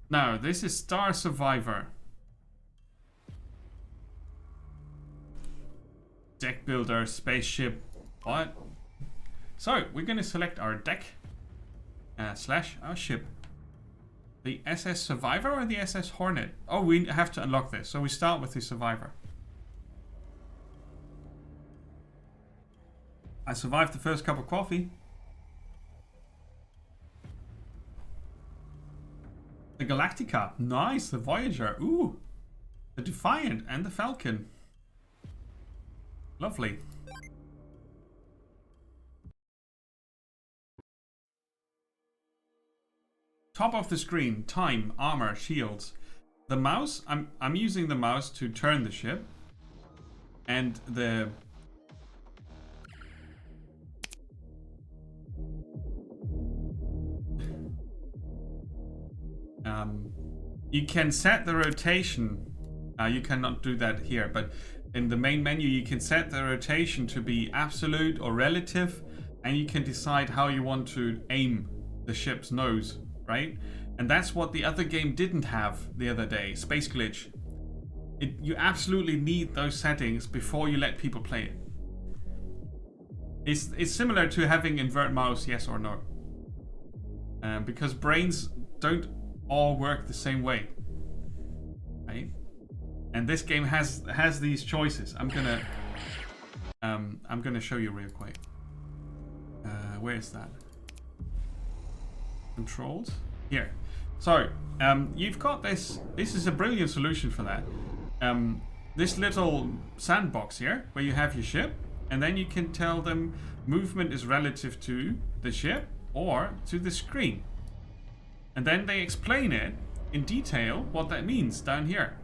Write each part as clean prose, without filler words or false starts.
Now, this is Star Survivor. Deck builder, spaceship. What? So, we're going to select our deck slash our ship. The SS Survivor or the SS Hornet? Oh, we have to unlock this. So we start with the Survivor. I survived the first cup of coffee. The Galactica. Nice. The Voyager. Ooh. The Defiant and the Falcon. Lovely. Top of the screen. Time, armor, shields. The mouse. I'm using the mouse to turn the ship. And the... you can set the rotation. You cannot do that here, but in the main menu you can set the rotation to be absolute or relative, and you can decide how you want to aim the ship's nose, right? And that's what the other game didn't have the other day, Space Glitch. You absolutely need those settings before you let people play it. It's similar to having invert mouse, yes or no. Because brains don't all work the same way, right? And this game has these choices. I'm gonna show you real quick. Where is that? Controls here. So you've got this. This is a brilliant solution for that. This little sandbox here, where you have your ship, and then you can tell them movement is relative to the ship or to the screen. And then they explain it in detail what that means down here.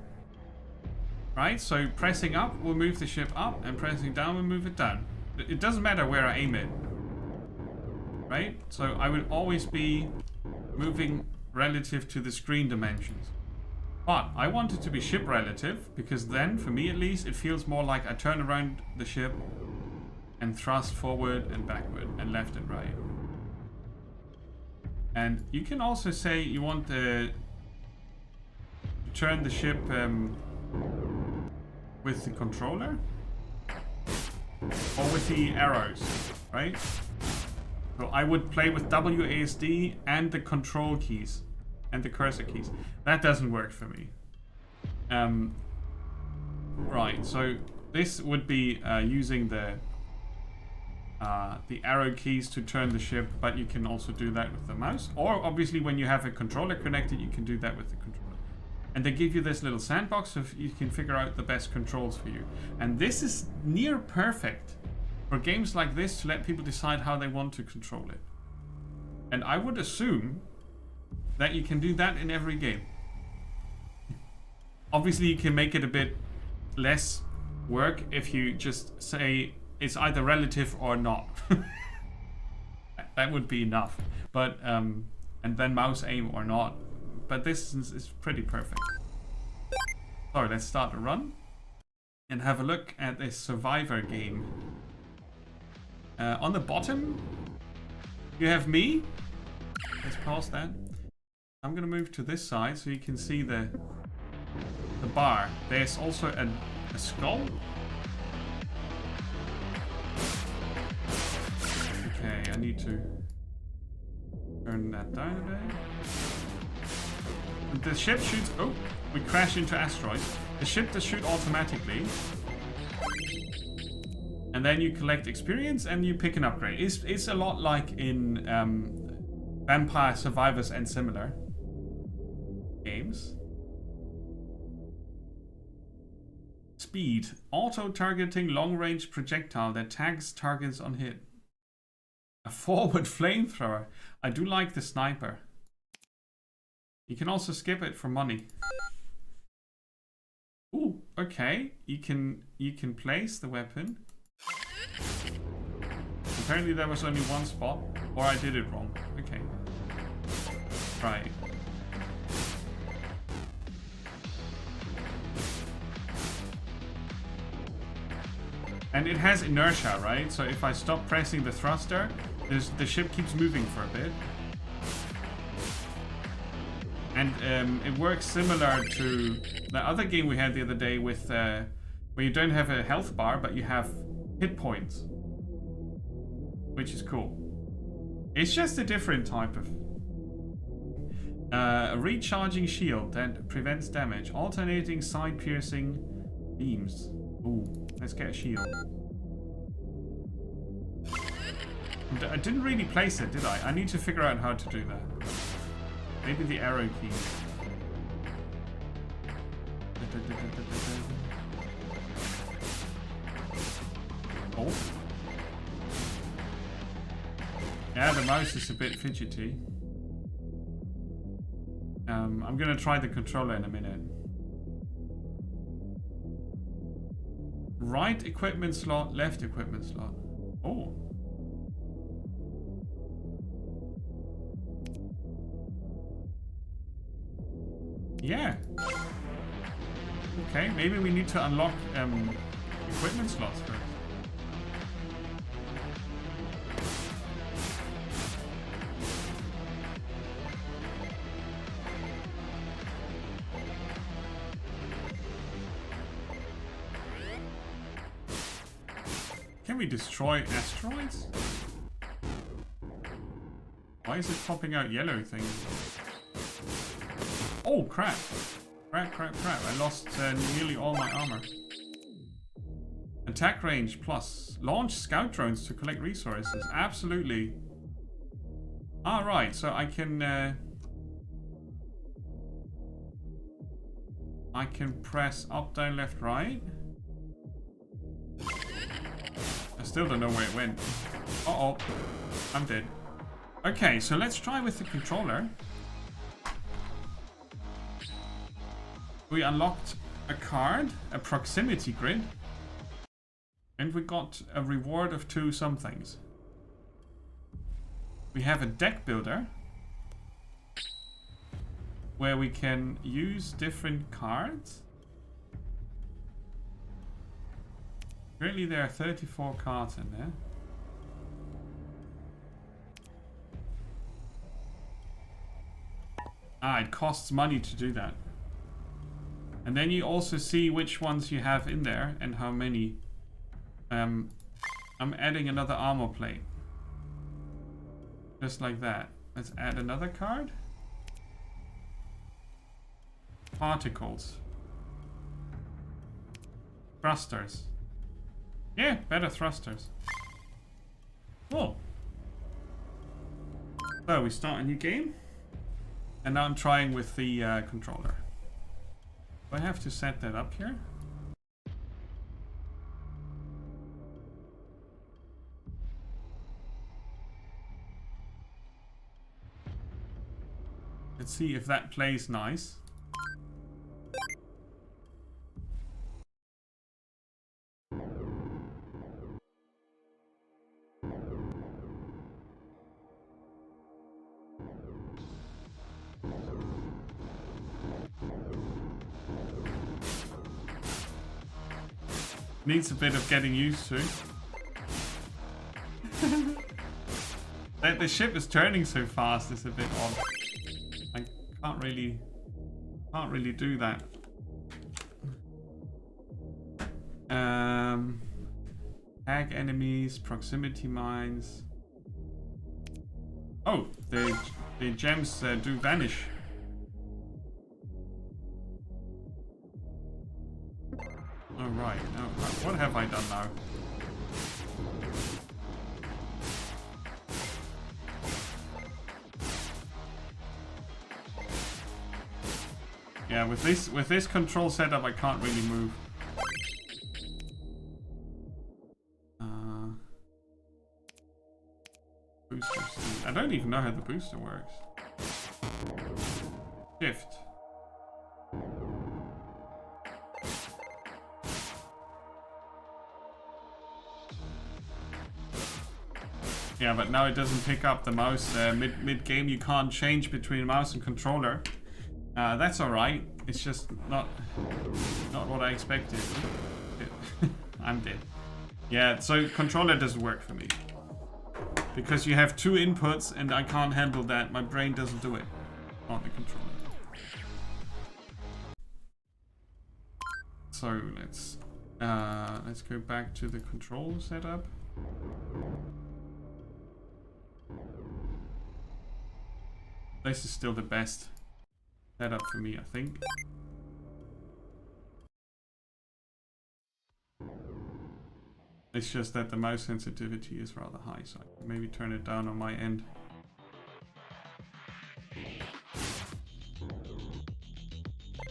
Right? So pressing up will move the ship up, and pressing down will move it down. It doesn't matter where I aim it. Right? So I will always be moving relative to the screen dimensions. But I want it to be ship relative, because then, for me at least, it feels more like I turn around the ship and thrust forward and backward and left and right. And you can also say you want to turn the ship with the controller or with the arrows, right? So I would play with WASD and the control keys and the cursor keys. That doesn't work for me. Right, so this would be using the arrow keys to turn the ship, but you can also do that with the mouse. Or obviously when you have a controller connected, you can do that with the controller. And they give you this little sandbox so you can figure out the best controls for you. And this is near perfect for games like this to let people decide how they want to control it. And I would assume that you can do that in every game. Obviously you can make it a bit less work if you just say it's either relative or not. That would be enough. But and then mouse aim or not. But this is pretty perfect. So let's start a run and have a look at this Survivor game. On the bottom you have me. Let's pause that. I'm gonna move to this side so you can see the bar. There's also a skull. Okay, I need to turn that down a bit. The ship shoots... Oh, we crashed into asteroids. The ship does shoot automatically. And then you collect experience and you pick an upgrade. It's a lot like in Vampire Survivors and similar games. Speed. Auto-targeting long-range projectile that tags targets on hit. A forward flamethrower. I do like the sniper. You can also skip it for money. Ooh, okay. You can place the weapon. Apparently there was only one spot, or I did it wrong. Okay. Right. And it has inertia, right? So if I stop pressing the thruster, the ship keeps moving for a bit. And it works similar to the other game we had the other day with where you don't have a health bar, but you have hit points, which is cool. It's just a different type of a recharging shield that prevents damage, alternating side piercing beams. Ooh, let's get a shield. I didn't really place it, did I? I need to figure out how to do that. Maybe the arrow key. Oh. Yeah, the mouse is a bit fidgety. I'm gonna try the controller in a minute. Right equipment slot, left equipment slot. Oh. Yeah. Okay, maybe we need to unlock equipment slots first. Can we destroy asteroids? Why is it popping out yellow things? Oh, crap. Crap. I lost nearly all my armor. Attack range plus. Launch scout drones to collect resources. Absolutely. Alright, so I can press up, down, left, right. I still don't know where it went. Uh-oh. I'm dead. Okay, so let's try with the controller. We unlocked a card, a proximity grid, and we got a reward of 2 somethings. We have a deck builder, where we can use different cards. Currently there are 34 cards in there. Ah, it costs money to do that. And then you also see which ones you have in there and how many. I'm adding another armor plate. Just like that. Let's add another card. Particles. Thrusters. Yeah, better thrusters. Cool. So we start a new game. And now I'm trying with the controller. Do I have to set that up here? Let's see if that plays nice. Needs a bit of getting used to. The ship is turning so fast, it's a bit odd. I can't really do that. Tag enemies, proximity mines. Oh, the gems do vanish. Oh right, no, what have I done now? Yeah, with this control setup, I can't really move. Booster. I don't even know how the booster works. Shift. Yeah, but now it doesn't pick up the mouse mid game. You can't change between mouse and controller. That's alright. It's just not what I expected. I'm dead. Yeah, so controller doesn't work for me. Because you have 2 inputs and I can't handle that. My brain doesn't do it on the controller. So let's go back to the control setup. This is still the best setup for me, I think. It's just that the mouse sensitivity is rather high, so I can maybe turn it down on my end.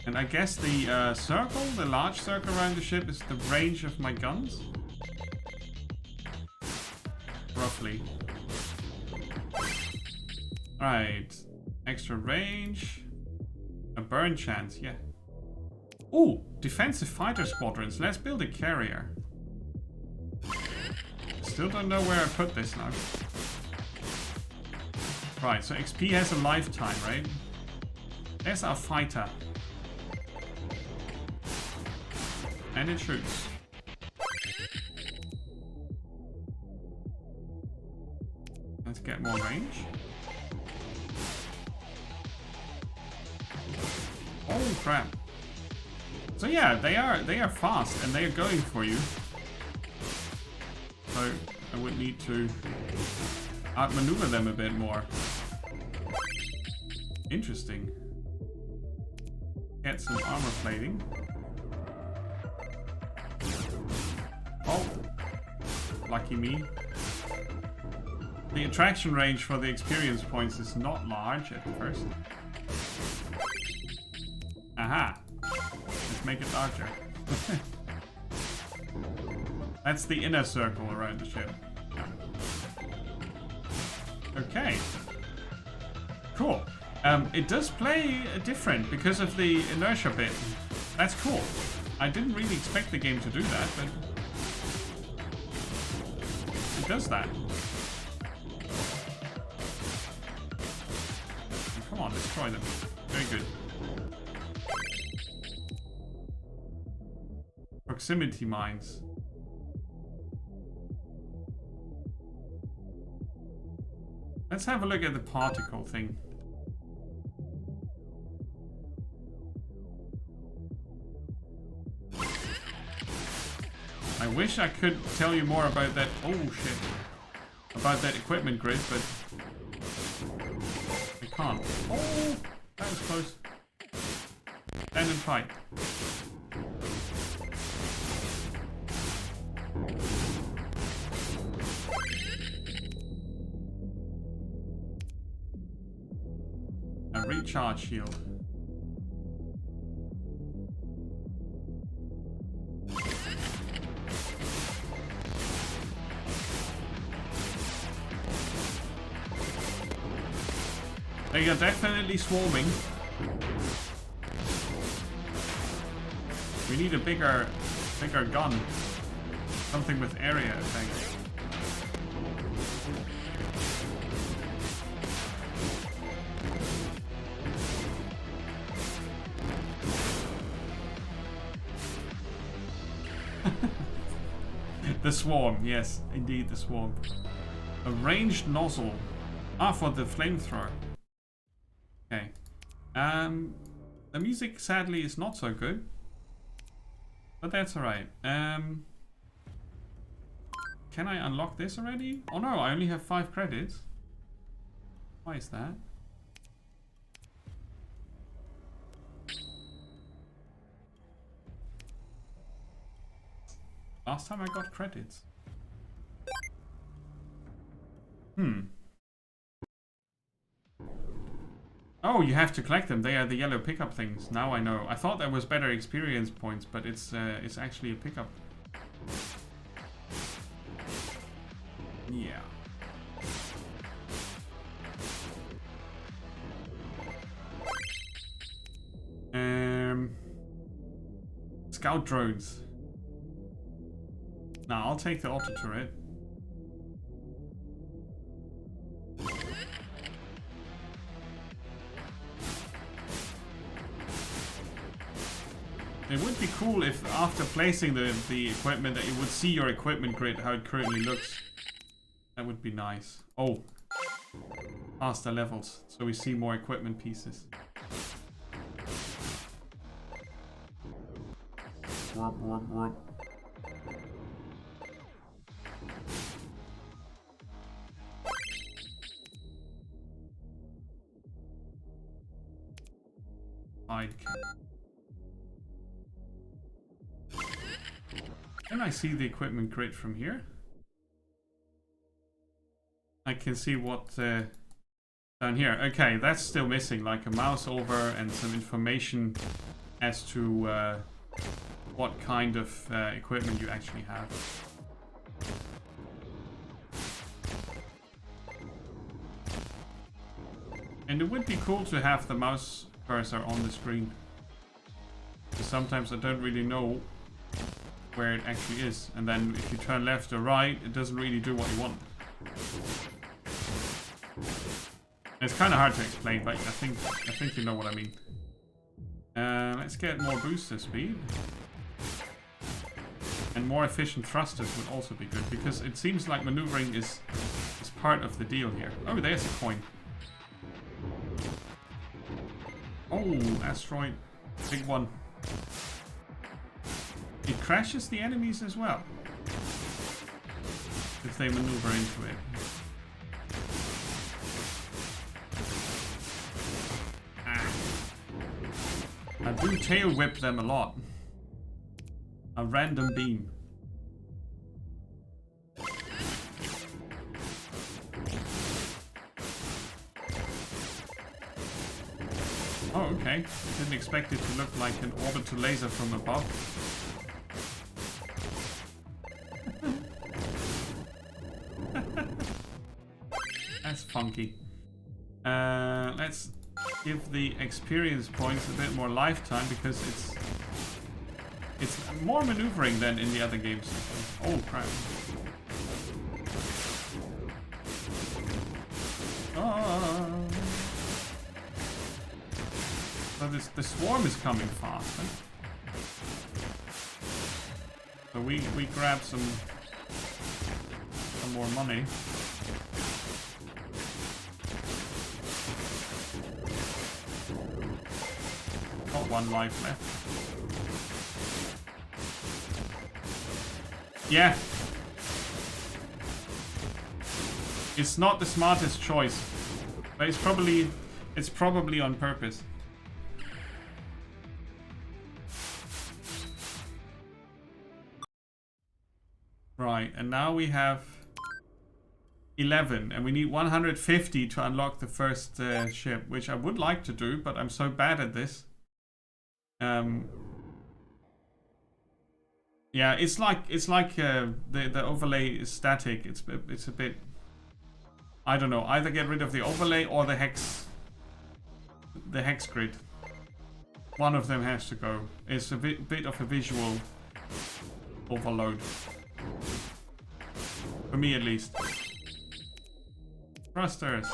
And I guess the circle, the large circle around the ship, is the range of my guns. Roughly. Alright. Extra range. A burn chance, yeah. Ooh, defensive fighter squadrons. Let's build a carrier. Still don't know where I put this now. Right, so XP has a lifetime, right? There's our fighter. And it shoots. Let's get more range. Oh crap. So yeah, they are fast and they are going for you. So I would need to outmaneuver them a bit more. Interesting. Get some armor plating. Oh, lucky me. The attraction range for the experience points is not large at first. Aha! Let's make it larger. That's the inner circle around the ship. Okay. Cool. It does play different because of the inertia bit. That's cool. I didn't really expect the game to do that, but it does that. Come on, destroy them. Very good. Proximity mines. Let's have a look at the particle thing. I wish I could tell you more about that. Oh shit. About that equipment grid, but I can't. Oh, that was close. Stand and fight. A recharge shield. They are definitely swarming. We need a bigger gun. Something with area effect. The swarm, yes, indeed the swarm. A ranged nozzle. Ah, for the flamethrower. Okay. The music sadly is not so good. But that's alright. Can I unlock this already? Oh no, I only have 5 credits. Why is that? Last time I got credits. Oh, you have to collect them. They are the yellow pickup things. Now I know. I thought that was better experience points, but it's actually a pickup. Yeah. Scout drones. Now I'll take the auto turret. It would be cool if after placing the equipment that you would see your equipment grid, how it currently looks. That would be nice. Oh, faster levels, so we see more equipment pieces. Warp, warp, warp. Can I see the equipment grid from here? I can see what down here. Okay, that's still missing, like a mouse over and some information as to what kind of equipment you actually have. And it would be cool to have the mouse cursor on the screen. Because sometimes I don't really know where it actually is. And then if you turn left or right, it doesn't really do what you want. It's kind of hard to explain, but I think you know what I mean. Let's get more booster speed. And more efficient thrusters would also be good, because it seems like maneuvering is part of the deal here. Oh, there's a coin. Oh, asteroid. Big one. It crashes the enemies as well, if they maneuver into it. I do tail whip them a lot. A random beam. Oh, okay. Didn't expect it to look like an orbital laser from above. That's funky. Let's give the experience points a bit more lifetime, because it's more maneuvering than in the other games. Oh crap. Oh. So the swarm is coming fast, huh? So we grab some more money. Got one life left. Yeah. It's not the smartest choice, but it's probably on purpose. Right, and now we have 11, and we need 150 to unlock the first ship, which I would like to do, but I'm so bad at this. Yeah, it's like the overlay is static. It's a bit, I don't know. Either get rid of the overlay or the hex grid. One of them has to go. It's a bit of a visual overload. For me, at least. Thrusters.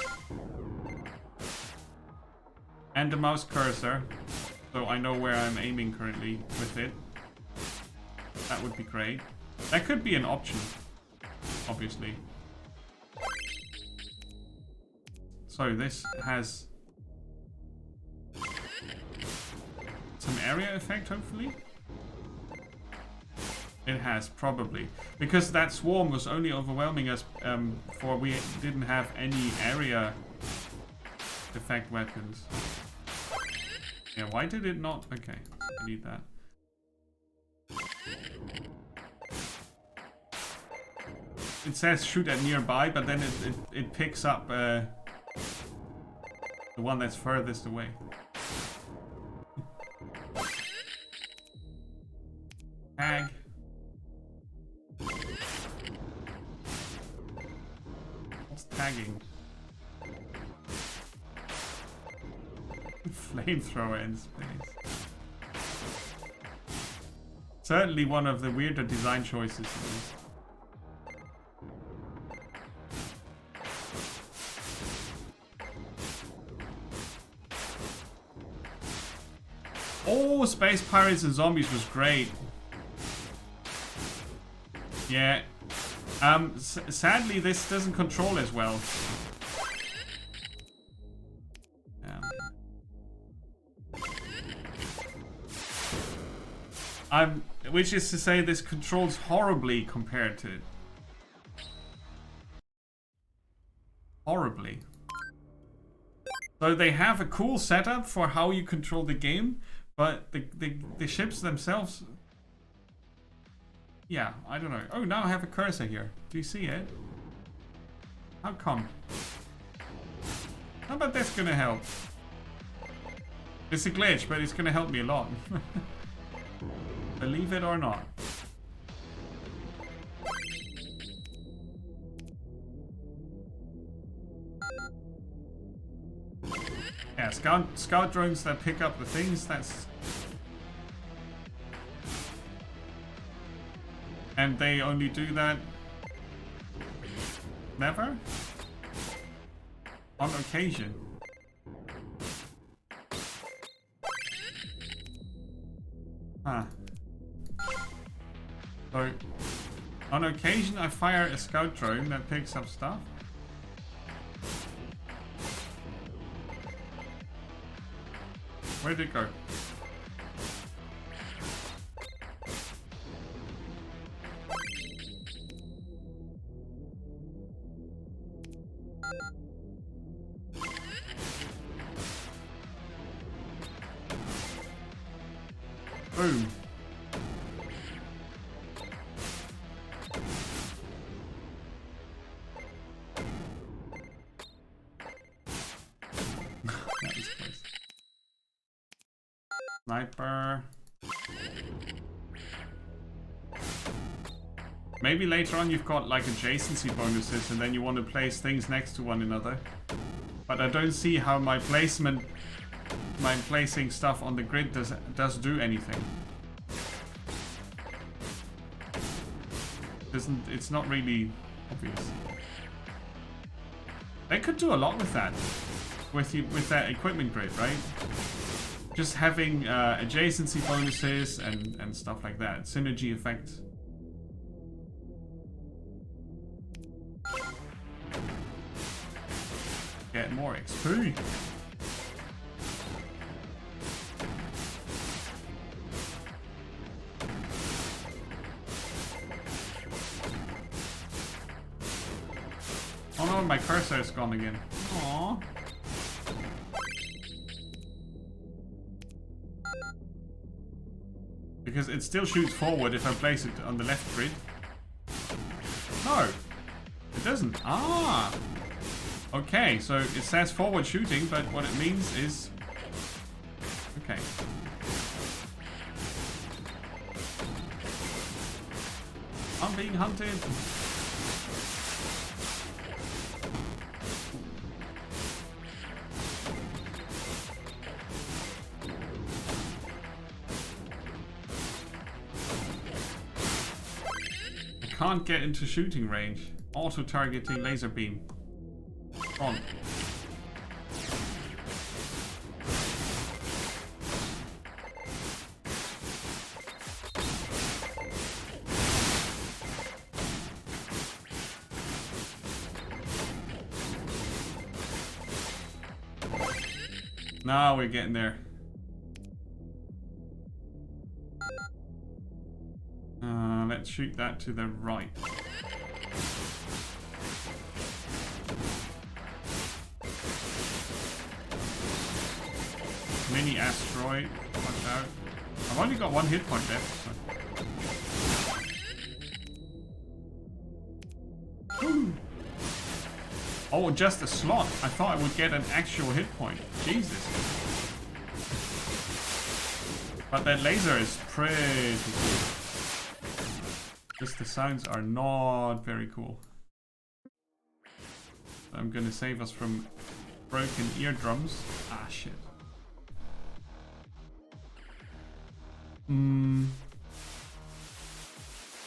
And the mouse cursor, so I know where I'm aiming currently with it. That would be great. That could be an option, obviously. So this has some area effect, hopefully. It has, probably. Because that swarm was only overwhelming us for we didn't have any area effect weapons. Yeah, why did it not? Okay, I need that. It says shoot at nearby, but then it picks up the one that's furthest away. Tag. What's tagging? Flamethrower in space. Certainly one of the weirder design choices. Oh, Space Pirates and Zombies was great. Yeah. Sadly, this doesn't control as well. which is to say, this controls horribly compared to it. Horribly. So they have a cool setup for how you control the game, but the ships themselves... Yeah, I don't know. Oh, now I have a cursor here. Do you see it? How come? How about that's gonna help? It's a glitch, but it's gonna help me a lot. Believe it or not. Yeah, scout drones that pick up the things, that's... And they only do that... Never? On occasion. Huh. So, on occasion I fire a scout drone that picks up stuff. Where'd it go? Boom. That was close. Sniper. Maybe later on you've got like adjacency bonuses and then you want to place things next to one another. But I don't see how my placing stuff on the grid does do anything. It's not really obvious. They could do a lot with that. With that equipment grid, right? Just having adjacency bonuses and stuff like that. Synergy effects. Get more XP. Oh no, my cursor is gone again. Aww. Because it still shoots forward if I place it on the left grid. No, it doesn't. Ah! Okay, so it says forward shooting, but what it means is... Okay. I'm being hunted. I can't get into shooting range. Auto-targeting laser beam. On. Now we're getting there. Let's shoot that to the right. Mini asteroid. Watch out. I've only got one hit point left. So. Oh, just a slot. I thought I would get an actual hit point. Jesus. But that laser is pretty cool. Just the sounds are not very cool. I'm gonna save us from broken eardrums. Ah, shit.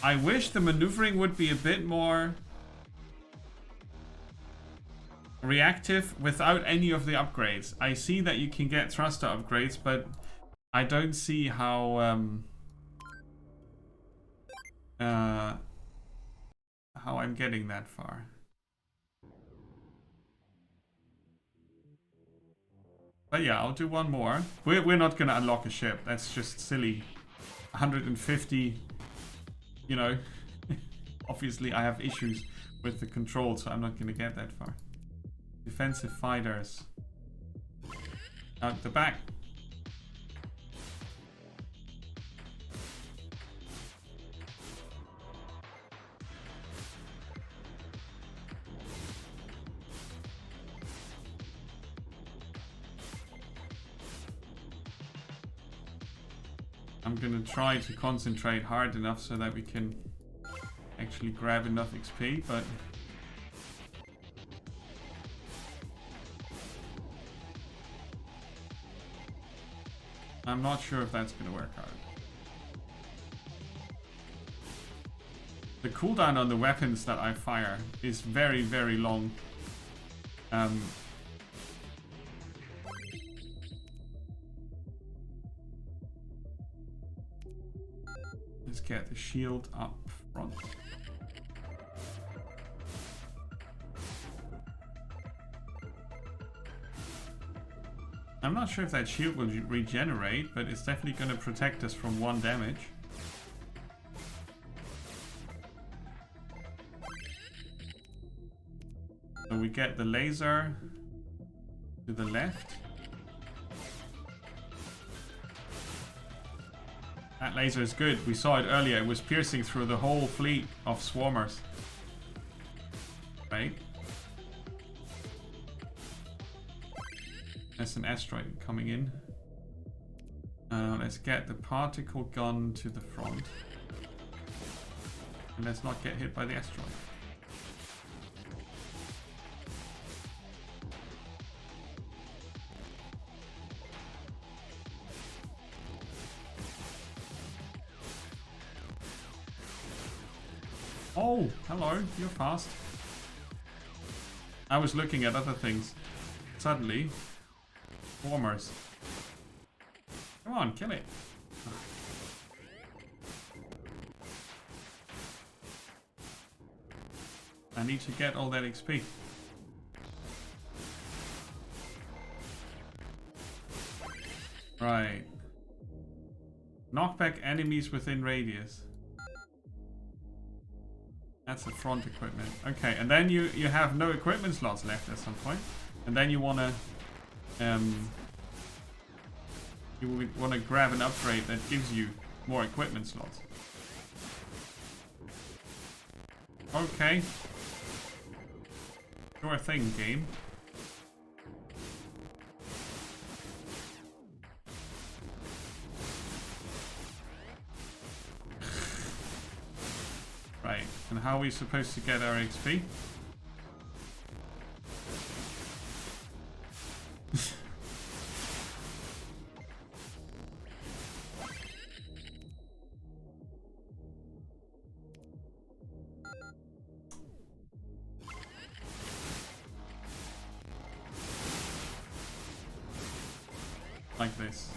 I wish the maneuvering would be a bit more reactive without any of the upgrades. I see that you can get thruster upgrades, but I don't see how I'm getting that far. But yeah, I'll do one more. We're not gonna unlock a ship. That's just silly 150, you know, obviously I have issues with the control, so I'm not going to get that far. Defensive fighters. Out the back. I'm gonna try to concentrate hard enough so that we can actually grab enough XP, but I'm not sure if that's gonna work out. The cooldown on the weapons that I fire is very, very long. Let's get the shield up front. I'm not sure if that shield will regenerate, but it's definitely going to protect us from 1 damage. So we get the laser to the left. That laser is good. We saw it earlier. It was piercing through the whole fleet of swarmers. Right? There's an asteroid coming in. Let's get the particle gun to the front. And let's not get hit by the asteroid. Oh, hello, you're fast. I was looking at other things. Suddenly, swarmers. Come on, kill it. I need to get all that XP. Right. Knock back enemies within radius. That's the front equipment. Okay, and then you have no equipment slots left at some point, and then you wanna grab an upgrade that gives you more equipment slots. Okay. Sure thing, game. Right, and how are we supposed to get our XP? Like this.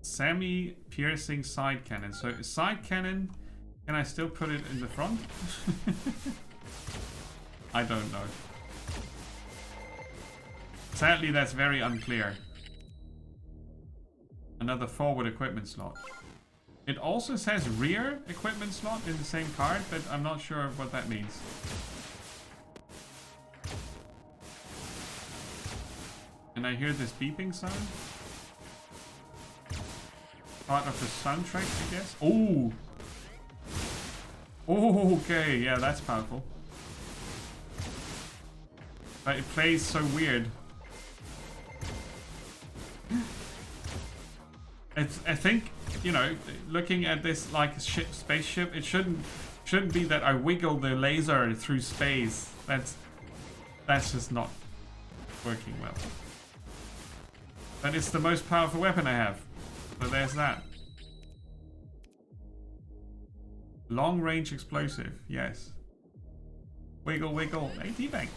Semi-piercing side cannon. So side cannon, can I still put it in the front? I don't know. Sadly, that's very unclear. Another forward equipment slot. It also says rear equipment slot in the same card, but I'm not sure what that means. And I hear this beeping sound. Part of the soundtrack, I guess. Oh! Oh, okay, yeah, that's powerful. But it plays so weird. I think, you know, looking at this like a spaceship, it shouldn't be that I wiggle the laser through space. That's just not working well. But it's the most powerful weapon I have. So there's that. Long range explosive, yes. Wiggle, wiggle. Hey, teabag.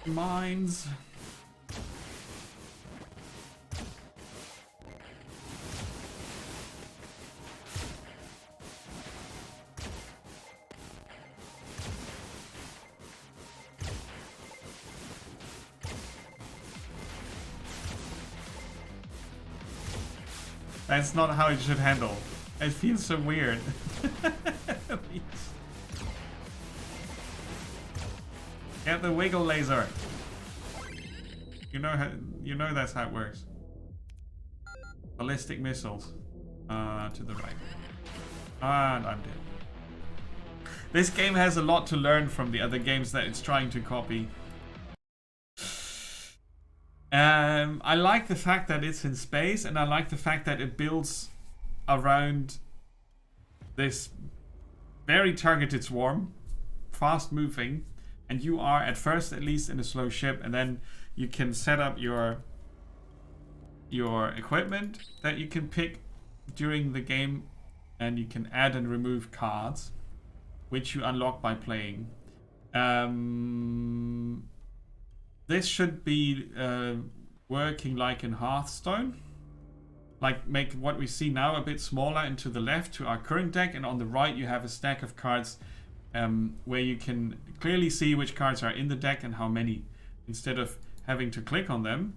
Mines. That's not how it should handle. It feels so weird. Get the wiggle laser. You know that's how it works. Ballistic missiles. To the right. And I'm dead. This game has a lot to learn from the other games that it's trying to copy. I like the fact that it's in space, and I like the fact that it builds around this very targeted swarm, fast moving, and you are at first at least in a slow ship, and then you can set up your equipment that you can pick during the game, and you can add and remove cards, which you unlock by playing. This should be working like in Hearthstone. Like make what we see now a bit smaller and to the left to our current deck, and on the right you have a stack of cards where you can clearly see which cards are in the deck and how many, instead of having to click on them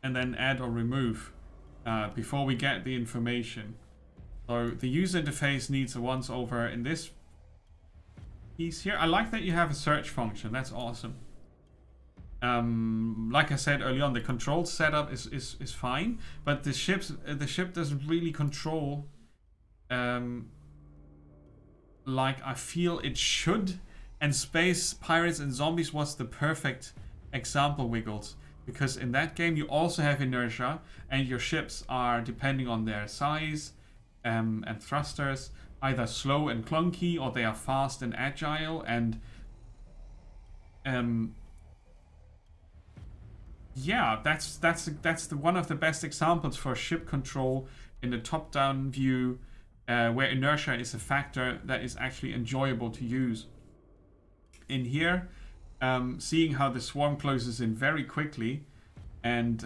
and then add or remove before we get the information. So the user interface needs a once over in this piece here. I like that you have a search function. That's awesome. Like I said early on, the control setup is fine, but the ship doesn't really control like I feel it should. And Space Pirates and Zombies was the perfect example, Wiggles, because in that game you also have inertia, and your ships are, depending on their size and thrusters, either slow and clunky, or they are fast and agile. And yeah, that's one of the best examples for ship control in the top-down view, where inertia is a factor that is actually enjoyable to use. In here, seeing how the swarm closes in very quickly, and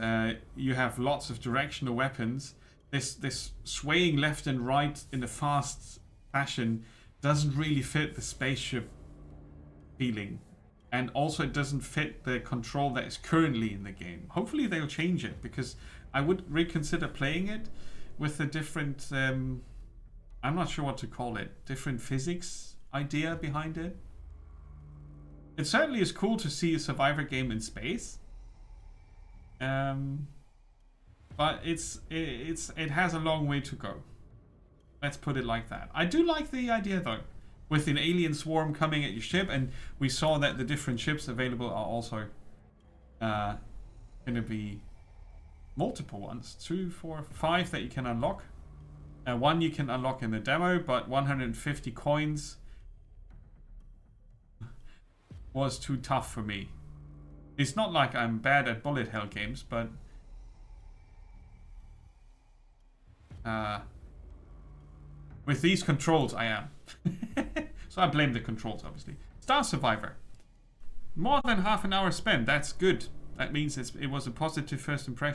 you have lots of directional weapons, this swaying left and right in a fast fashion doesn't really fit the spaceship feeling. And also it doesn't fit the control that is currently in the game. Hopefully they'll change it, because I would reconsider playing it with a different, I'm not sure what to call it, different physics idea behind it. It certainly is cool to see a Survivor game in space. But it has a long way to go. Let's put it like that. I do like the idea though, with an alien swarm coming at your ship, and we saw that the different ships available are also going to be multiple ones. 2, 4, 5 that you can unlock. One you can unlock in the demo, but 150 coins was too tough for me. It's not like I'm bad at bullet hell games, but with these controls I am. So I blame the controls, obviously. Star Survivor. More than half an hour spent. That's good. That means it was a positive first impression.